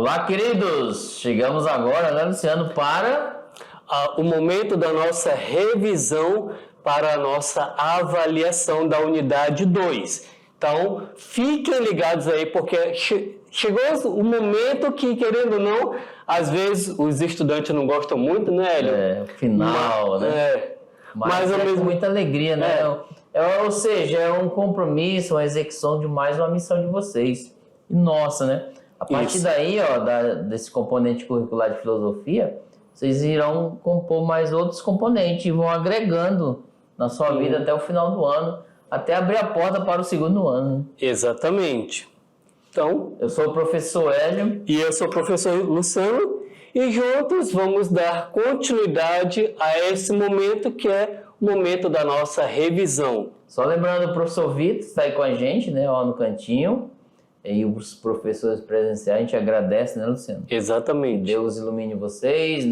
Olá, queridos! Chegamos agora, né, Luciano, para o momento da nossa revisão para a nossa avaliação da unidade 2. Então, fiquem ligados aí, porque chegou o momento que, querendo ou não, às vezes os estudantes não gostam muito, né, Hélio? o final, né? Mas é com muita alegria, né? Ou seja, é um compromisso, uma execução de mais uma missão de vocês. E nossa, né? A partir daí, desse componente curricular de filosofia, vocês irão compor mais outros componentes e vão agregando na sua vida até o final do ano, até abrir a porta para o segundo ano. Exatamente. Então, eu sou o professor Hélio. E eu sou o professor Luciano. E juntos vamos dar continuidade a esse momento que é o momento da nossa revisão. Só lembrando, o professor Vitor está aí com a gente, né, lá no cantinho. E os professores presenciais, a gente agradece, né, Luciano? Exatamente. Deus ilumine vocês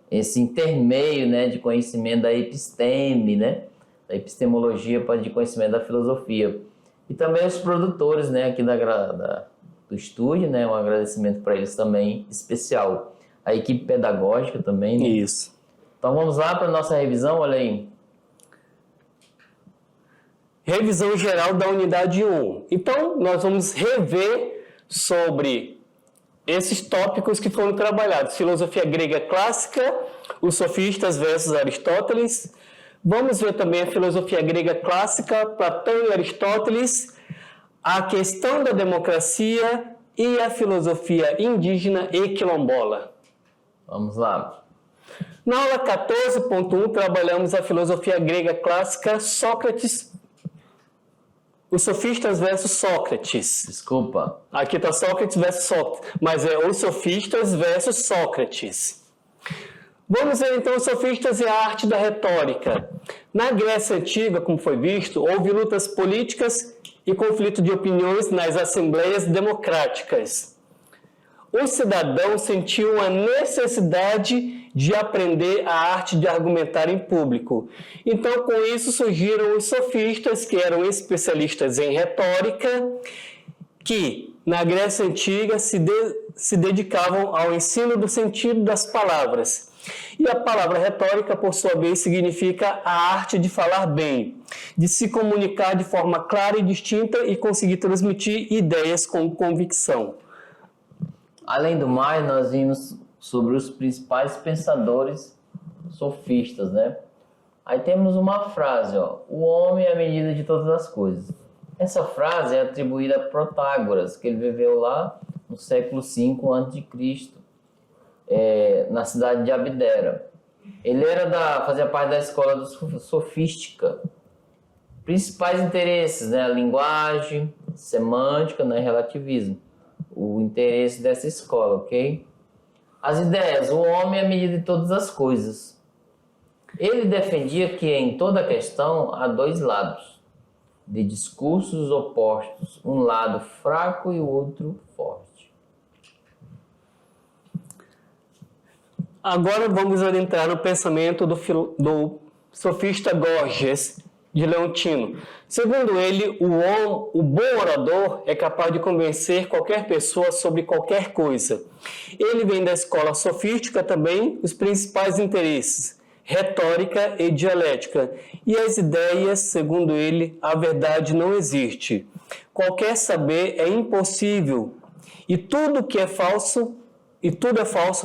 esse intermeio, né, de conhecimento da episteme, né, da epistemologia de conhecimento da filosofia. E também os produtores, né, aqui do estúdio, né, um agradecimento para eles também especial. A equipe pedagógica também, né? Isso. Então vamos lá para a nossa revisão, olha aí. Revisão geral da unidade 1. Então, nós vamos rever sobre esses tópicos que foram trabalhados. Filosofia grega clássica, os sofistas versus Aristóteles. Vamos ver também a filosofia grega clássica, Platão e Aristóteles, a questão da democracia e a filosofia indígena e quilombola. Vamos lá. Na aula 14.1, trabalhamos a filosofia grega clássica, Sócrates, os sofistas versus Sócrates. Desculpa. Aqui está Sócrates versus Sócrates, mas é os sofistas versus Sócrates. Vamos ver então os sofistas e a arte da retórica. Na Grécia Antiga, como foi visto, houve lutas políticas e conflito de opiniões nas assembleias democráticas. O cidadão sentiu a necessidade de aprender a arte de argumentar em público. Então, com isso, surgiram os sofistas, que eram especialistas em retórica, que, na Grécia Antiga, se dedicavam ao ensino do sentido das palavras. E a palavra retórica, por sua vez, significa a arte de falar bem, de se comunicar de forma clara e distinta e conseguir transmitir ideias com convicção. Além do mais, nós vimos sobre os principais pensadores sofistas, né? Aí temos uma frase, o homem é a medida de todas as coisas. Essa frase é atribuída a Protágoras, que ele viveu lá no século V a.C., na cidade de Abdera. Ele fazia parte da escola sofística. Principais interesses, né? A linguagem, semântica, né? Relativismo. O interesse dessa escola, ok? As ideias, o homem é a medida de todas as coisas. Ele defendia que em toda questão há dois lados, de discursos opostos, um lado fraco e o outro forte. Agora vamos adentrar no pensamento do sofista Gorgias de Leontino. Segundo ele, o bom orador é capaz de convencer qualquer pessoa sobre qualquer coisa. Ele vem da escola sofística também, os principais interesses, retórica e dialética. E as ideias, segundo ele, a verdade não existe. Qualquer saber é impossível. E tudo é falso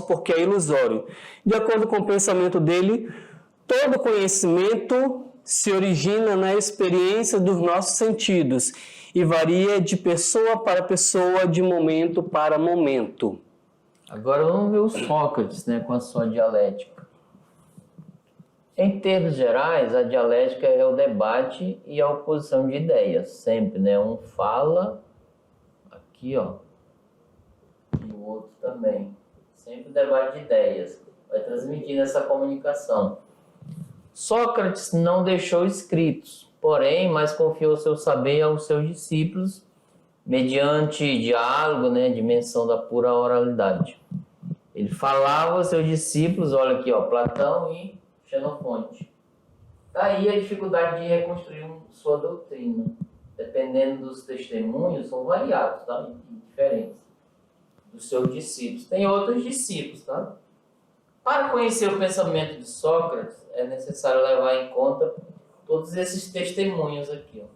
porque é ilusório. De acordo com o pensamento dele, todo conhecimento se origina na experiência dos nossos sentidos e varia de pessoa para pessoa, de momento para momento. Agora vamos ver o Sócrates, né, com a sua dialética. Em termos gerais, a dialética é o debate e a oposição de ideias, sempre, né? Um fala aqui, e o outro também. Sempre o debate de ideias, vai transmitindo essa comunicação. Sócrates não deixou escritos, porém, mas confiou seu saber aos seus discípulos mediante diálogo, né, dimensão da pura oralidade. Ele falava aos seus discípulos, olha aqui, Platão e Xenofonte. Daí a dificuldade de reconstruir sua doutrina. Dependendo dos testemunhos, são variados, tá? E diferentes. dos seus discípulos. Tem outros discípulos, tá? Para conhecer o pensamento de Sócrates, é necessário levar em conta todos esses testemunhos aqui, ó,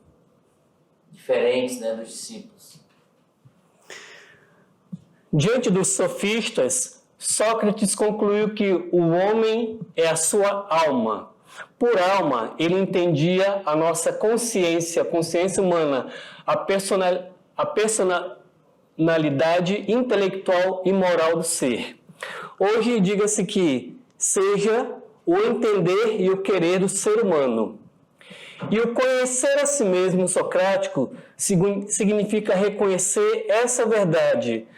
diferentes, né, dos discípulos. Diante dos sofistas, Sócrates concluiu que o homem é a sua alma. Por alma, ele entendia a nossa consciência, a consciência humana, a personalidade intelectual e moral do ser. Hoje, diga-se que seja o entender e o querer do ser humano. E o conhecer a si mesmo socrático significa reconhecer essa verdade.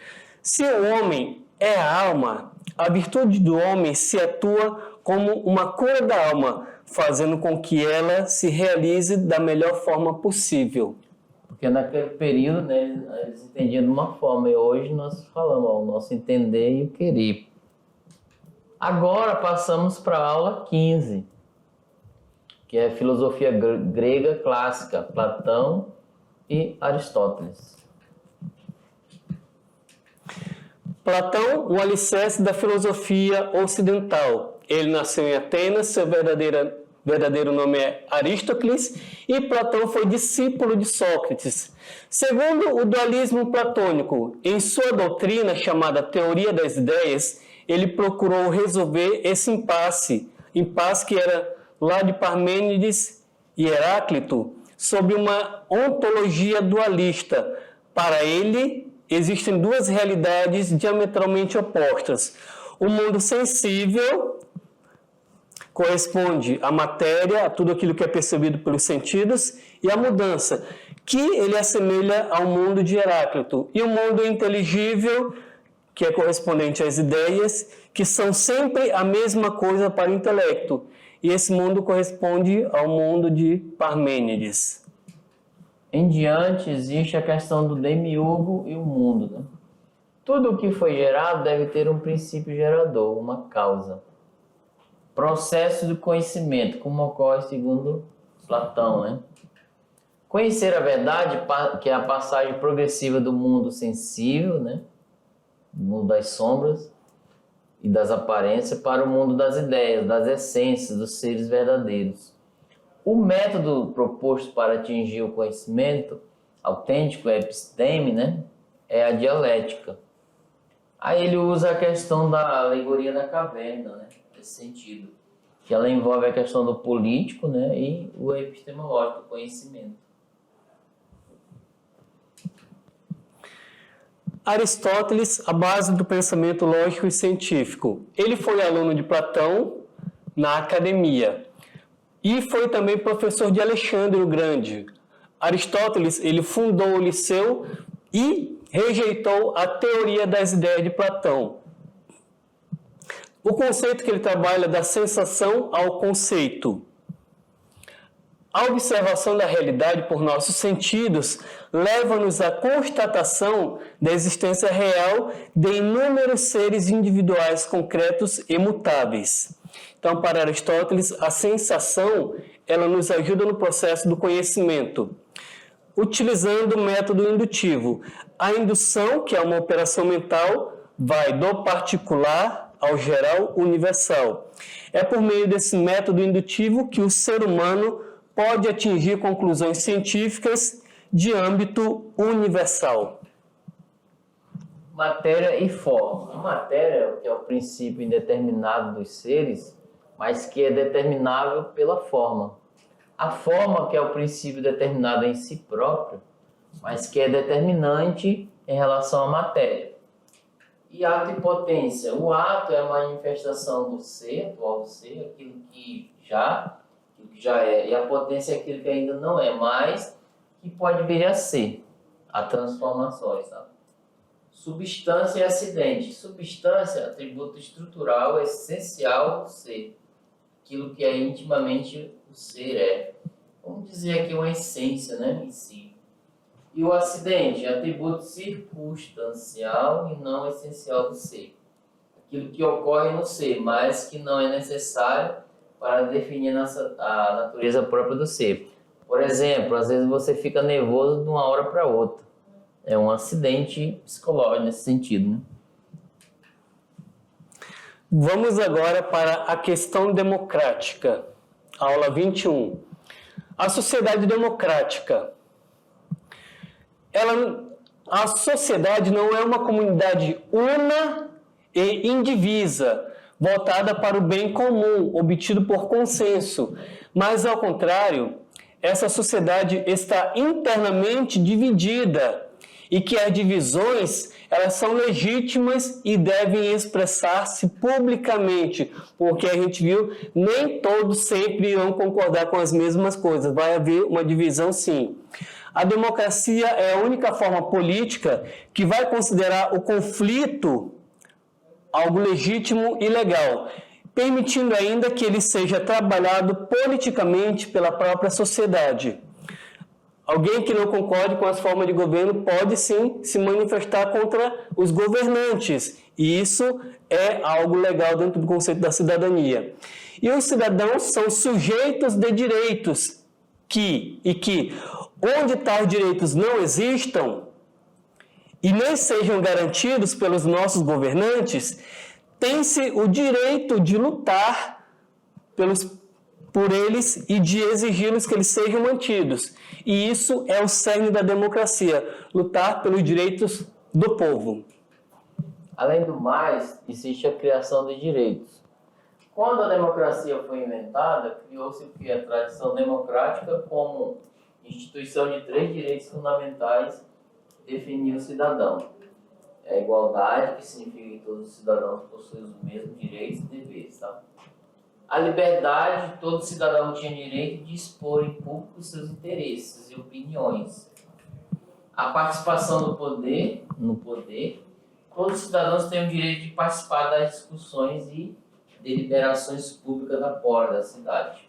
Se o homem é a alma, a virtude do homem se atua como uma cura da alma, fazendo com que ela se realize da melhor forma possível. Porque naquele período, né, eles entendiam de uma forma, e hoje nós falamos, ó, o nosso entender e o querer. Agora passamos para a aula 15, que é filosofia grega clássica, Platão e Aristóteles. Platão, o alicerce da filosofia ocidental. Ele nasceu em Atenas, seu verdadeiro nome é Aristóteles, e Platão foi discípulo de Sócrates. Segundo o dualismo platônico, em sua doutrina chamada Teoria das Ideias, ele procurou resolver esse impasse que era lá de Parmênides e Heráclito, sobre uma ontologia dualista. Para ele, existem duas realidades diametralmente opostas. O mundo sensível corresponde à matéria, a tudo aquilo que é percebido pelos sentidos, e a mudança, que ele assemelha ao mundo de Heráclito. E o mundo inteligível, que é correspondente às ideias, que são sempre a mesma coisa para o intelecto. E esse mundo corresponde ao mundo de Parmênides. Em diante, existe a questão do demiurgo e o mundo, né? Tudo o que foi gerado deve ter um princípio gerador, uma causa. Processo do conhecimento, como ocorre segundo Platão, né? Conhecer a verdade, que é a passagem progressiva do mundo sensível, né? Do mundo das sombras e das aparências, para o mundo das ideias, das essências, dos seres verdadeiros. O método proposto para atingir o conhecimento autêntico, a episteme, né, é a dialética. Aí ele usa a questão da alegoria da caverna, né, nesse sentido, que ela envolve a questão do político, né, e o epistemológico, o conhecimento. Aristóteles, a base do pensamento lógico e científico. Ele foi aluno de Platão na academia e foi também professor de Alexandre o Grande. Aristóteles, ele fundou o Liceu e rejeitou a teoria das ideias de Platão. O conceito que ele trabalha da sensação ao conceito. A observação da realidade por nossos sentidos leva-nos à constatação da existência real de inúmeros seres individuais concretos e mutáveis. Então, para Aristóteles, a sensação, ela nos ajuda no processo do conhecimento, utilizando o método indutivo. A indução, que é uma operação mental, vai do particular ao geral universal. É por meio desse método indutivo que o ser humano pode atingir conclusões científicas de âmbito universal. Matéria e forma. A matéria, que é o princípio indeterminado dos seres, mas que é determinável pela forma. A forma, que é o princípio determinado em si próprio, mas que é determinante em relação à matéria. E ato e potência. O ato é a manifestação do ser, atual do ser, aquilo que já é, e a potência é aquilo que ainda não é, mas que pode vir a ser, a transformações, tá? Substância e acidente. Substância, atributo estrutural essencial do ser, aquilo que é intimamente o ser é. Vamos dizer aqui uma essência, né, em si. E o acidente, atributo circunstancial e não essencial do ser, aquilo que ocorre no ser, mas que não é necessário para definir a natureza própria do ser. Por exemplo, às vezes você fica nervoso de uma hora para outra. É um acidente psicológico nesse sentido, né? Vamos agora para a questão democrática, aula 21. A sociedade democrática. A sociedade não é uma comunidade una e indivisa, voltada para o bem comum, obtido por consenso, mas, ao contrário, essa sociedade está internamente dividida e que as divisões elas são legítimas e devem expressar-se publicamente, porque a gente viu, nem todos sempre irão concordar com as mesmas coisas, vai haver uma divisão sim. A democracia é a única forma política que vai considerar o conflito algo legítimo e legal, permitindo ainda que ele seja trabalhado politicamente pela própria sociedade. Alguém que não concorde com as formas de governo pode sim se manifestar contra os governantes, e isso é algo legal dentro do conceito da cidadania. E os cidadãos são sujeitos de direitos que, onde tais direitos não existam e nem sejam garantidos pelos nossos governantes, tem-se o direito de lutar por eles e de exigi-los que eles sejam mantidos. E isso é o cerne da democracia, lutar pelos direitos do povo. Além do mais, existe a criação de direitos. Quando a democracia foi inventada, criou-se a tradição democrática como instituição de 3 direitos fundamentais que definiam o cidadão. É a igualdade, que significa que todos os cidadãos possuem os mesmos direitos e deveres. Tá? A liberdade, todo cidadão tinha direito de expor em público seus interesses e opiniões. A participação no poder, todos os cidadãos têm o direito de participar das discussões e deliberações públicas da porta da cidade.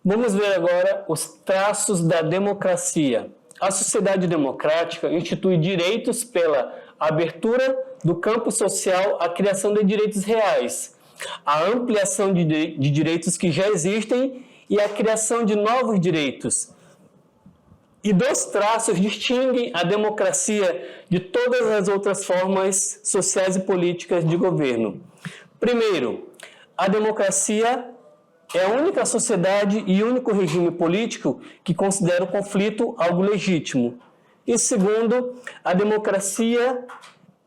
Vamos ver agora os traços da democracia. A sociedade democrática institui direitos pela abertura do campo social à criação de direitos reais, a ampliação de direitos que já existem e a criação de novos direitos. E 2 traços distinguem a democracia de todas as outras formas sociais e políticas de governo. Primeiro, a democracia é a única sociedade e único regime político que considera o conflito algo legítimo. E segundo, a democracia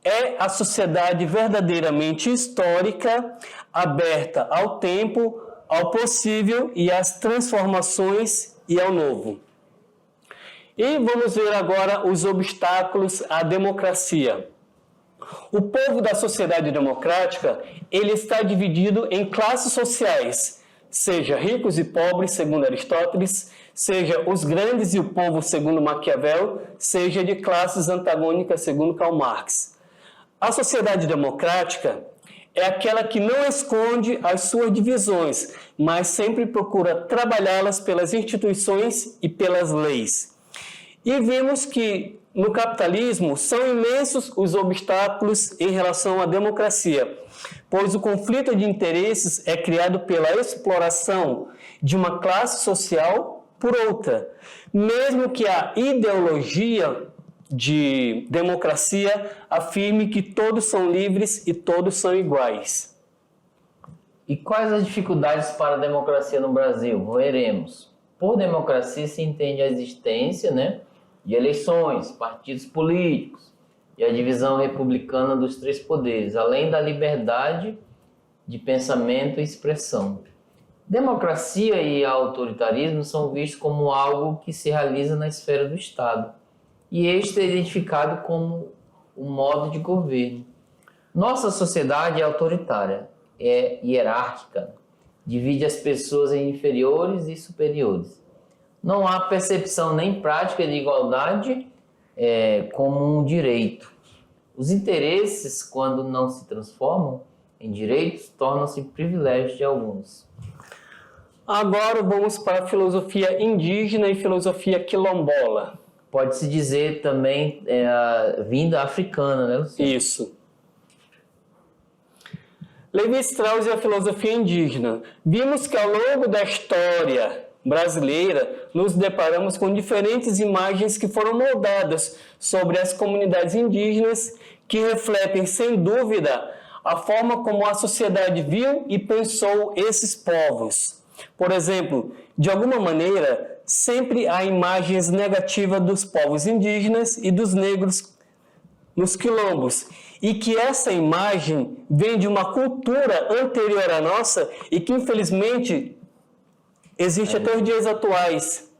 é a sociedade verdadeiramente histórica, aberta ao tempo, ao possível e às transformações e ao novo. E vamos ver agora os obstáculos à democracia. O povo da sociedade democrática, ele está dividido em classes sociais, seja ricos e pobres, segundo Aristóteles, seja os grandes e o povo, segundo Maquiavel, seja de classes antagônicas, segundo Karl Marx. A sociedade democrática é aquela que não esconde as suas divisões, mas sempre procura trabalhá-las pelas instituições e pelas leis. E vimos que no capitalismo são imensos os obstáculos em relação à democracia, pois o conflito de interesses é criado pela exploração de uma classe social por outra, mesmo que a ideologia de democracia afirme que todos são livres e todos são iguais. E quais as dificuldades para a democracia no Brasil? Veremos. Por democracia se entende a existência, de eleições, partidos políticos e a divisão republicana dos 3 poderes, além da liberdade de pensamento e expressão. Democracia e autoritarismo são vistos como algo que se realiza na esfera do Estado, e este é identificado como um modo de governo. Nossa sociedade é autoritária, é hierárquica, divide as pessoas em inferiores e superiores. Não há percepção nem prática de igualdade como um direito. Os interesses, quando não se transformam em direitos, tornam-se privilégios de alguns. Agora vamos para a filosofia indígena e filosofia quilombola. Pode-se dizer também a vinda africana, né, Luciano? Isso. Levi-Strauss e a filosofia indígena. Vimos que ao longo da história brasileira, nos deparamos com diferentes imagens que foram moldadas sobre as comunidades indígenas, que refletem, sem dúvida, a forma como a sociedade viu e pensou esses povos. Por exemplo, de alguma maneira, sempre há imagens negativas dos povos indígenas e dos negros nos quilombos, e que essa imagem vem de uma cultura anterior à nossa e que, infelizmente, existe até os dias atuais.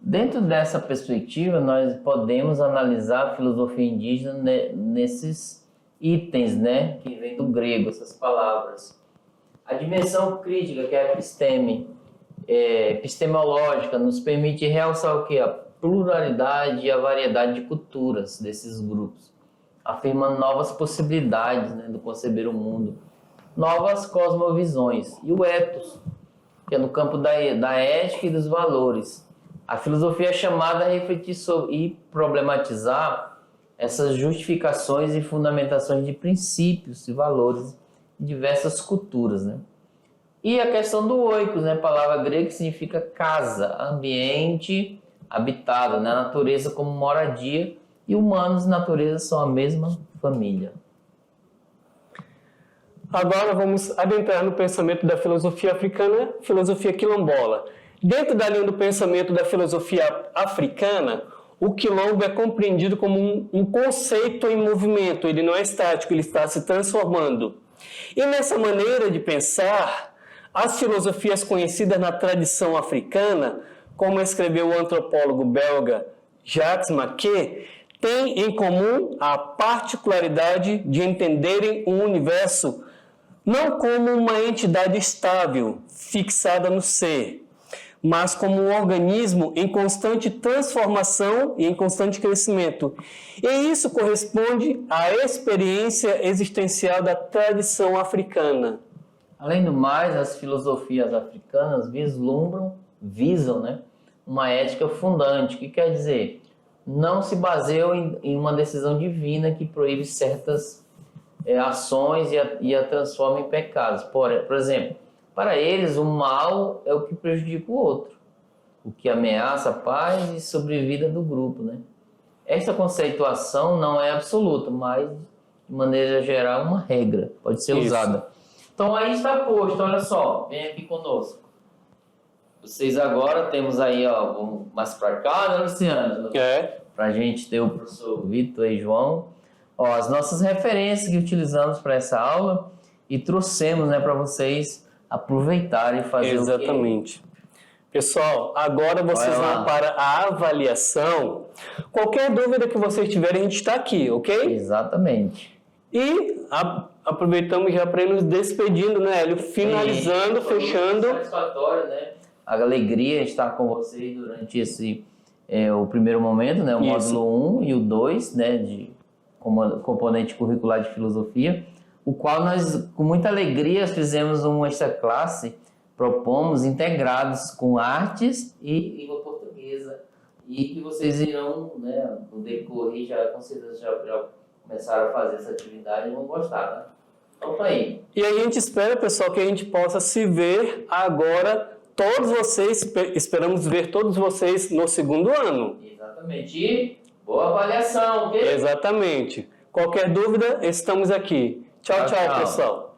Dentro dessa perspectiva, nós podemos analisar a filosofia indígena nesses itens, né, que vem do grego, essas palavras. A dimensão crítica, que é a epistemológica, nos permite realçar o quê? A pluralidade e a variedade de culturas desses grupos, afirmando novas possibilidades, né, do conceber o mundo, novas cosmovisões. E o ethos, que é no campo da ética e dos valores. A filosofia é chamada a refletir sobre e problematizar essas justificações e fundamentações de princípios e valores de diversas culturas, né? E a questão do oikos, né? Palavra grega que significa casa, ambiente habitado, né? Natureza como moradia, e humanos e natureza são a mesma família. Agora vamos adentrar no pensamento da filosofia africana, filosofia quilombola. Dentro da linha do pensamento da filosofia africana, o quilombo é compreendido como um conceito em movimento, ele não é estático, ele está se transformando. E nessa maneira de pensar, as filosofias conhecidas na tradição africana, como escreveu o antropólogo belga Jacques Maquet, têm em comum a particularidade de entenderem o universo não como uma entidade estável, fixada no ser, mas como um organismo em constante transformação e em constante crescimento. E isso corresponde à experiência existencial da tradição africana. Além do mais, as filosofias africanas visam, né, uma ética fundante, que quer dizer, não se baseiam em uma decisão divina que proíbe certas ações e a transforma em pecados. Por exemplo, para eles, o mal é o que prejudica o outro, o que ameaça a paz e sobrevida do grupo, né? Esta conceituação não é absoluta, mas, de maneira geral, uma regra, pode ser usada. Então, aí está posto, olha só, vem aqui conosco. Vocês agora temos aí, ó, vamos mais para cá, né, Luciano? Para a gente ter o professor Vitor e João. Ó, as nossas referências que utilizamos para essa aula e trouxemos, né, para vocês aproveitarem e fazer Exatamente. Pessoal, agora vocês vão para a avaliação. Qualquer dúvida que vocês tiverem, a gente está aqui, ok? Exatamente. E aproveitamos já para ir nos despedindo, né, Hélio? Finalizando, fechando. Satisfatório, né? A alegria de estar com vocês durante o primeiro momento, né? O módulo 1 e o 2, né? De componente curricular de filosofia, o qual nós, com muita alegria, fizemos uma extra classe, propomos integrados com artes e língua portuguesa, e que vocês irão, né, no decorrer, já com certeza já começaram a fazer essa atividade e vão gostar, né? Então tá aí. E a gente espera, pessoal, que a gente possa se ver agora, todos vocês, esperamos ver todos vocês no segundo ano. Exatamente. E boa avaliação, ok? Exatamente. Qualquer dúvida, estamos aqui. Tchau, tchau, pessoal.